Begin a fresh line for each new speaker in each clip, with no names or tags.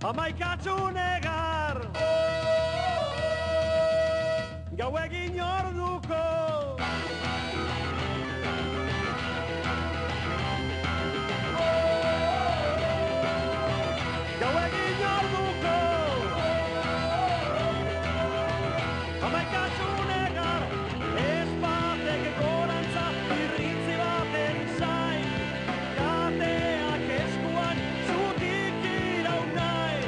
Hamaikatzu negar gau egin orduko gau egin orduko hamaikatzu negar ez batek gorantza irrintzi baten zain kateak eskuan zutik iraun nahi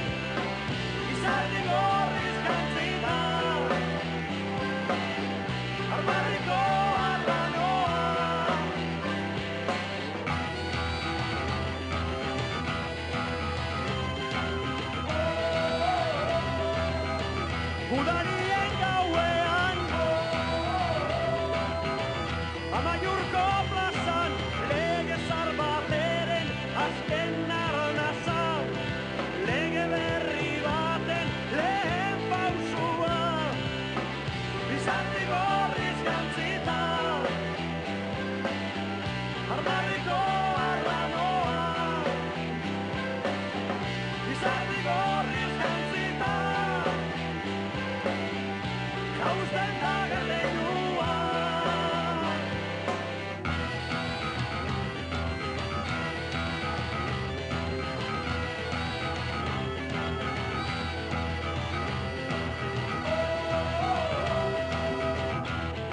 izardi gorriz jantzita armarriko arranoa Udarien gauean Amaiurko plazan lege zar bateren azken arnazan lege berri baten lehen pausua bizarti gorriz jantzita armarriko arranoa bizarti gorriz jantzita Hausten da gardeinua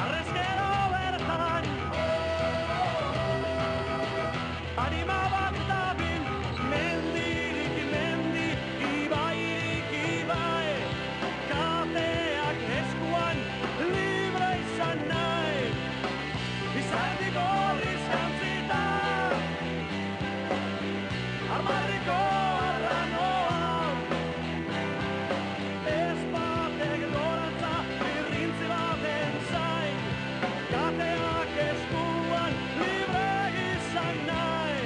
Arrezkero bertan Anima bat dabil mendirik mendi ibairik ibai kateak eskuan libre izan nahi izardi gorriz jantzita armarriko arranoa ez batek gorantza irrintzi baten zain kateak eskuan libre izan nahi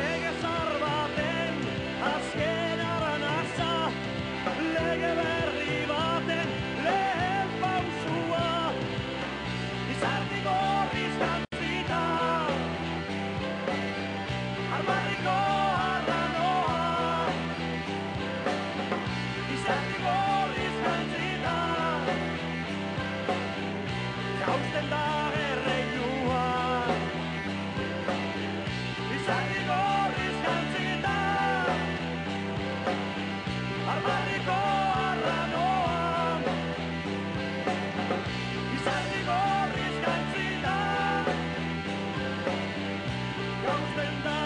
lege zar baten azken aranaza lege berri baten lehen pausua izardi gorriz jantzita armarriko arranoa izardi gorriz jantzita jausten da erreinua izardi gorriz jantzita armarriko arranoa izardi gorriz jantzita jausten da